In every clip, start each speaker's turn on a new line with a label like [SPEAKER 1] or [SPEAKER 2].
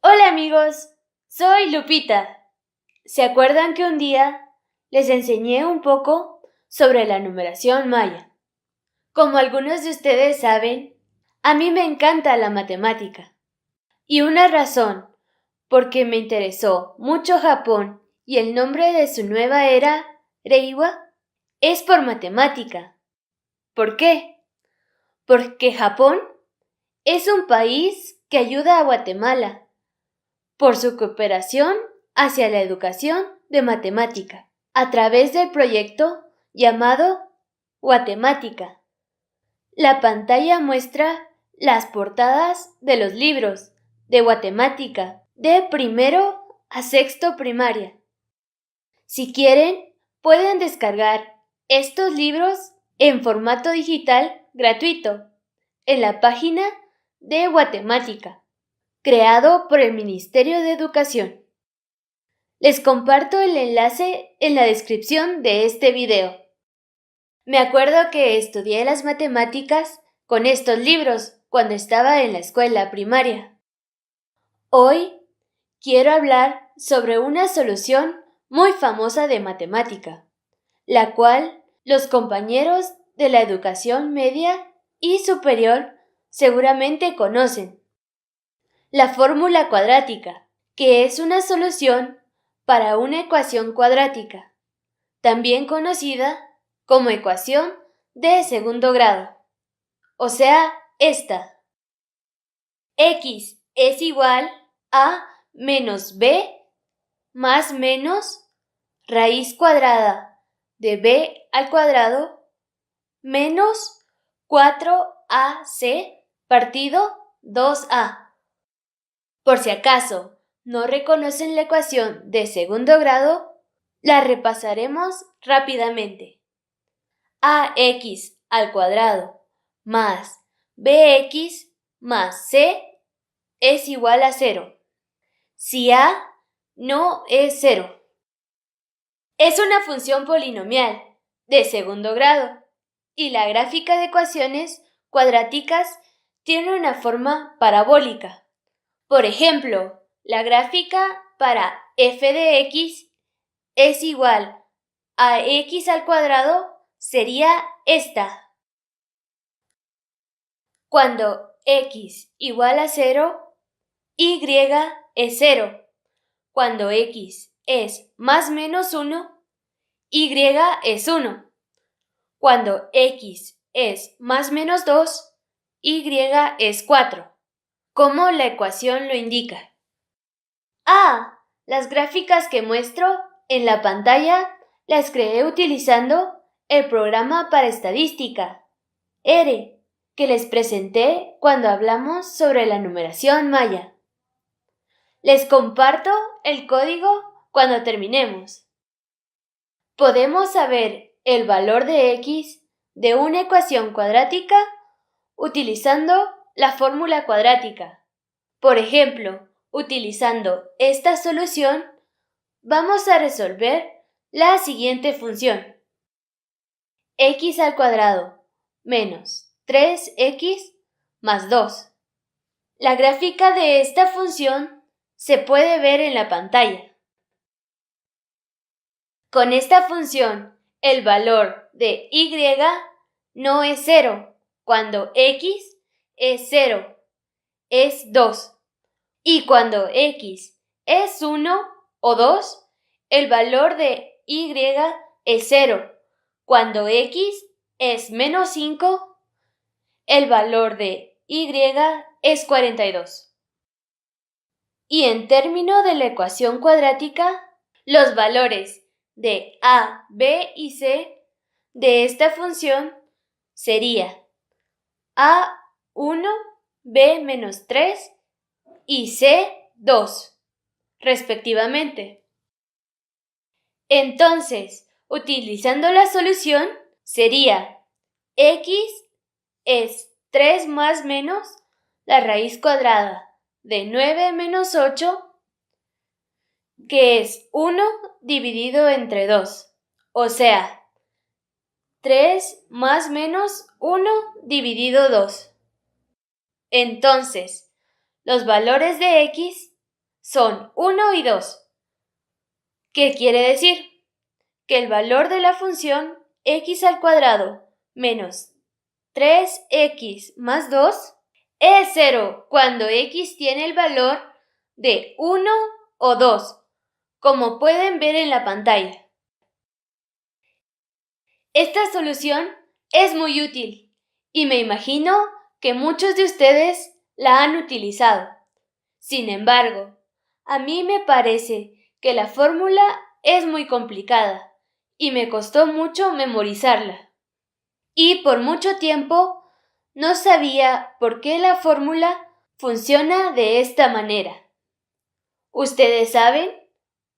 [SPEAKER 1] Hola amigos, soy Lupita. ¿Se acuerdan que un día les enseñé un poco sobre la numeración maya? Como algunos de ustedes saben, a mí me encanta la matemática. Y una razón porque me interesó mucho Japón y el nombre de su nueva era, Reiwa, es por matemática. ¿Por qué? Porque Japón es un país que ayuda a Guatemala por su cooperación hacia la educación de matemática, a través del proyecto llamado Guatemática. La pantalla muestra las portadas de los libros de Guatemática de primero a sexto primaria. Si quieren, pueden descargar estos libros en formato digital gratuito en la página de Guatemática, creado por el Ministerio de Educación. Les comparto el enlace en la descripción de este video. Me acuerdo que estudié las matemáticas con estos libros cuando estaba en la escuela primaria. Hoy quiero hablar sobre una solución muy famosa de matemática, la cual los compañeros de la educación media y superior seguramente conocen. La fórmula cuadrática, que es una solución para una ecuación cuadrática, también conocida como ecuación de segundo grado, o sea, esta. X es igual a menos b más menos raíz cuadrada de b al cuadrado menos 4ac partido 2a. Por si acaso no reconocen la ecuación de segundo grado, la repasaremos rápidamente. Ax al cuadrado más bx más c es igual a 0. Si a no es 0. Es una función polinomial de segundo grado y la gráfica de ecuaciones cuadráticas tiene una forma parabólica. Por ejemplo, la gráfica para f de x es igual a x al cuadrado sería esta. Cuando x igual a 0, y es 0. Cuando x es más menos 1, y es 1. Cuando x es más menos 2, y es 4, como la ecuación lo indica. Las gráficas que muestro en la pantalla las creé utilizando el programa para estadística, R, que les presenté cuando hablamos sobre la numeración maya. Les comparto el código cuando terminemos. Podemos saber el valor de x de una ecuación cuadrática utilizando la fórmula cuadrática. Por ejemplo, utilizando esta solución, vamos a resolver la siguiente función. X al cuadrado menos 3x más 2. La gráfica de esta función se puede ver en la pantalla. Con esta función, el valor de y no es 0, cuando x es 0, es 2. Y cuando x es 1 o 2, el valor de y es 0. Cuando x es menos 5, el valor de y es 42. Y en términos de la ecuación cuadrática, los valores de a, b y c de esta función sería a1, b menos 3 y c 2, respectivamente. Entonces, utilizando la solución, sería x es 3 más menos la raíz cuadrada de 9 menos 8, que es 1 dividido entre 2, o sea, 3 más menos 1 dividido 2. Entonces, los valores de x son 1 y 2. ¿Qué quiere decir? Que el valor de la función x al cuadrado menos 3x más 2 es 0 cuando x tiene el valor de 1 o 2, como pueden ver en la pantalla. Esta solución es muy útil y me imagino que muchos de ustedes la han utilizado. Sin embargo, a mí me parece que la fórmula es muy complicada y me costó mucho memorizarla. Y por mucho tiempo no sabía por qué la fórmula funciona de esta manera. ¿Ustedes saben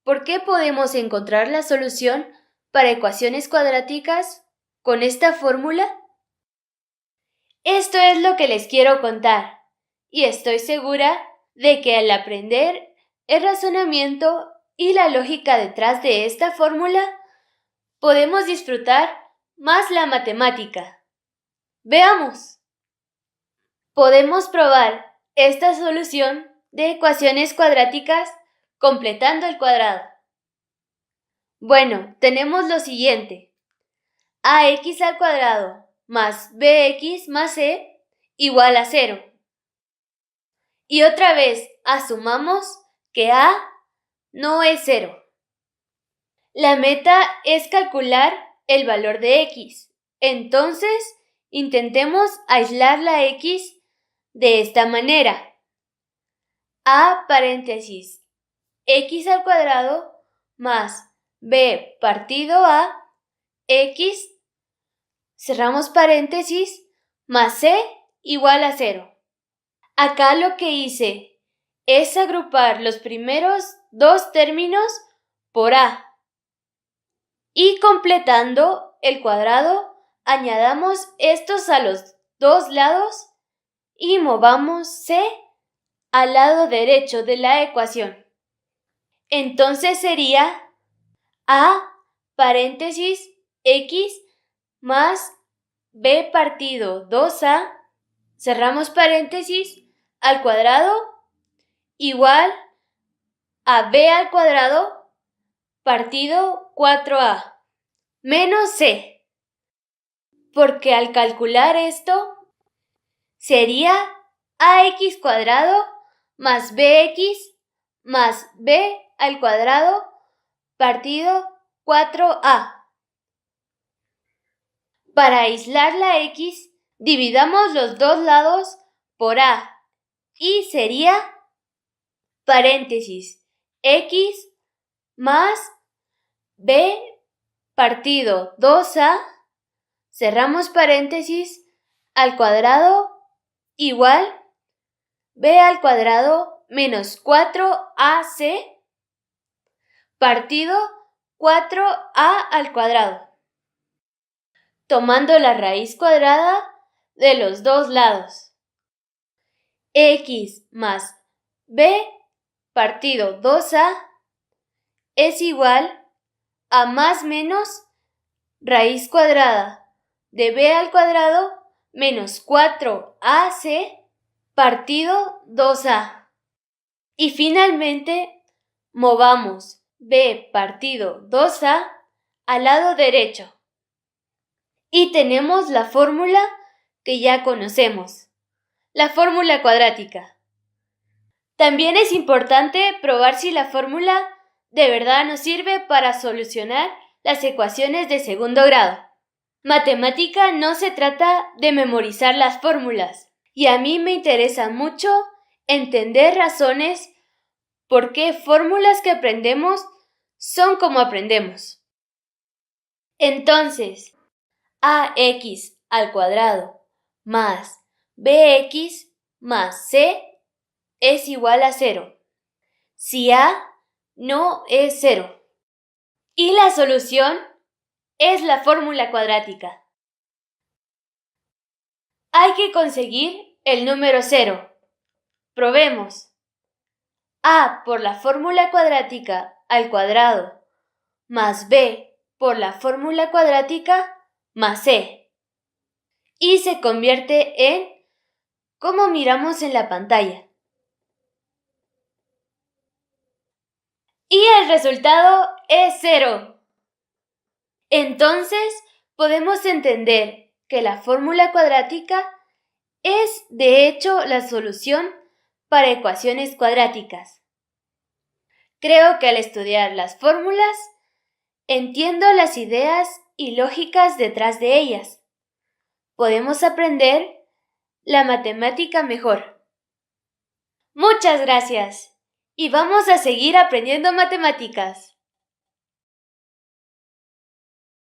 [SPEAKER 1] por qué podemos encontrar la solución para ecuaciones cuadráticas con esta fórmula? Esto es lo que les quiero contar, y estoy segura de que al aprender el razonamiento y la lógica detrás de esta fórmula, podemos disfrutar más la matemática. Veamos. Podemos probar esta solución de ecuaciones cuadráticas completando el cuadrado. Bueno, tenemos lo siguiente. Ax al cuadrado más bx más c igual a 0. Y otra vez asumamos que a no es 0. La meta es calcular el valor de x. Entonces, intentemos aislar la x de esta manera. A paréntesis x al cuadrado más b partido a x, cerramos paréntesis, más c igual a 0. Acá lo que hice es agrupar los primeros dos términos por a. Y completando el cuadrado, añadamos estos a los dos lados y movamos c al lado derecho de la ecuación. Entonces sería a paréntesis x más b partido 2a, cerramos paréntesis, al cuadrado igual a b al cuadrado partido 4a menos c, porque al calcular esto sería ax cuadrado más bx más b al cuadrado partido 4a. Para aislar la x, dividamos los dos lados por a y sería paréntesis x más b partido 2a, cerramos paréntesis, al cuadrado igual b al cuadrado menos 4ac partido 4a al cuadrado, tomando la raíz cuadrada de los dos lados. X más b partido 2a es igual a más menos raíz cuadrada de b al cuadrado menos 4ac partido 2a. Y finalmente, movamos b partido 2a al lado derecho. Y tenemos la fórmula que ya conocemos, la fórmula cuadrática. También es importante probar si la fórmula de verdad nos sirve para solucionar las ecuaciones de segundo grado. Matemática no se trata de memorizar las fórmulas, y a mí me interesa mucho entender razones por qué fórmulas que aprendemos son como aprendemos. Entonces, ax al cuadrado más bx más c es igual a 0, si a no es 0. Y la solución es la fórmula cuadrática. Hay que conseguir el número 0. Probemos. A por la fórmula cuadrática al cuadrado más b por la fórmula cuadrática más c. Y se convierte en como miramos en la pantalla. el resultado es 0. Entonces, podemos entender que la fórmula cuadrática es, de hecho, la solución para ecuaciones cuadráticas. Creo que al estudiar las fórmulas, entiendo las ideas y lógicas detrás de ellas. Podemos aprender la matemática mejor. Muchas gracias. Y vamos a seguir aprendiendo matemáticas.